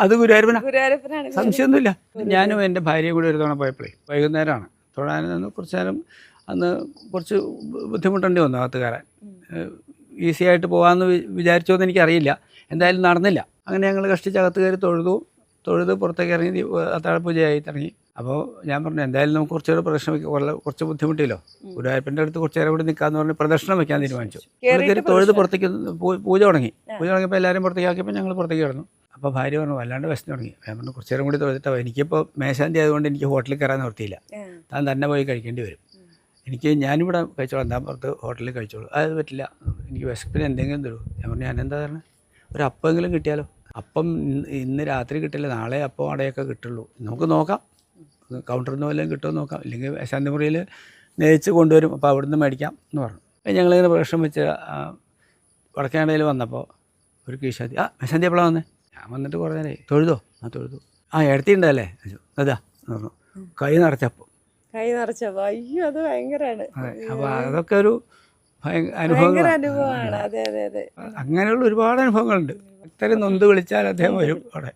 അത് ഗുരുവായൂരപ്പനാ, ഗുരുവായൂരപ്പനാണ്. സംശയമൊന്നുമില്ല. ഞാനും എൻ്റെ ഭാര്യയും കൂടി ഒരു തവണ പോയപ്പോഴേ വൈകുന്നേരമാണ് തൊഴാൻ നിന്ന് കുറച്ച് നേരം അന്ന് കുറച്ച് ബുദ്ധിമുട്ടേണ്ടി വന്നു അകത്ത് കയറാൻ. ഈസി ആയിട്ട് പോകാമെന്ന് വിചാരിച്ചോന്ന് എനിക്കറിയില്ല. എന്തായാലും നടന്നില്ല. അങ്ങനെ ഞങ്ങൾ കഷ്ടിച്ച് അകത്ത് കയറി തൊഴുത് പുറത്തേക്ക് ഇറങ്ങി അത്താഴപൂജയായി ഇറങ്ങി. അപ്പോൾ ഞാൻ പറഞ്ഞു എന്തായാലും നമുക്ക് കുറച്ചുകൂടെ പ്രദക്ഷിണം വയ്ക്കാം, കുറച്ച് ബുദ്ധിമുട്ടില്ലോ, ഗുരുവായൂരപ്പൻ്റെ അടുത്ത് കുറച്ച് നേരം കൂടി നിൽക്കാമെന്ന് പറഞ്ഞ് പ്രദക്ഷിണം വയ്ക്കാൻ തീരുമാനിച്ചു. കയറി തൊഴുത് പുറത്തേക്ക് പൂജ തുടങ്ങിയപ്പോൾ എല്ലാവരും പുറത്തേക്ക് ആക്കിയപ്പോൾ ഞങ്ങൾ പുറത്തേക്ക് കിടന്നു. അപ്പോൾ ഭാര്യ പറഞ്ഞു വല്ലാണ്ട് വിശന്ന് തുടങ്ങി. ഞാൻ പറഞ്ഞു കുറച്ച് നേരം കൂടി തൊഴുതിട്ടോ, എനിക്കിപ്പോൾ മേശാന്തി ആയതുകൊണ്ട് എനിക്ക് ഹോട്ടലിൽ കയറാൻ നിർത്തിയില്ല, താൻ തന്നെ പോയി കഴിക്കേണ്ടി വരും, ഞാനിവിടെ കഴിച്ചോളാം, എന്താ പുറത്ത് ഹോട്ടലിൽ കഴിച്ചോളൂ. അത് പറ്റില്ല, എനിക്ക് വിശപ്പിന് എന്തെങ്കിലും തരൂ. ഞാൻ പറഞ്ഞു ഞാനെന്താ പറഞ്ഞത്, ഒരു അപ്പമെങ്കിലും കിട്ടിയാലോ. അപ്പം ഇന്ന് രാത്രി കിട്ടില്ല, നാളെ അപ്പം അടയൊക്കെ കിട്ടുള്ളൂ, നമുക്ക് നോക്കാം, കൗണ്ടറിൽ നിന്ന് വല്ലതും കിട്ടുമോ നോക്കാം, ഇല്ലെങ്കിൽ ശാന്തിമുറിയിൽ നെയ്ച്ച് കൊണ്ടുവരും, അപ്പോൾ അവിടുന്ന് മേടിക്കാം എന്ന് പറഞ്ഞു. ഞങ്ങളിങ്ങനെ പ്രശ്നം വെച്ച് വടക്കേണ്ടയിൽ വന്നപ്പോൾ ഒരു കീശാന്തി മേശാന്തി എപ്പോഴാണ് വന്നത്? ഞാൻ വന്നിട്ട് കുറേ നേരമായി. തൊഴുതോ? എടുത്തു. എടുത്തി ഉണ്ടല്ലേ അതാ എന്ന് പറഞ്ഞു. കൈ നിറച്ചപ്പോൾ അയ്യോ അത് ഭയങ്കരമാണ്. അപ്പോൾ അതൊക്കെ ഒരു അനുഭവമാണ്. അങ്ങനെയുള്ള ഒരുപാട് അനുഭവങ്ങളുണ്ട്. ഇത്തരം നൊന്ത് വിളിച്ചാൽ അദ്ദേഹം വരും അവിടെ.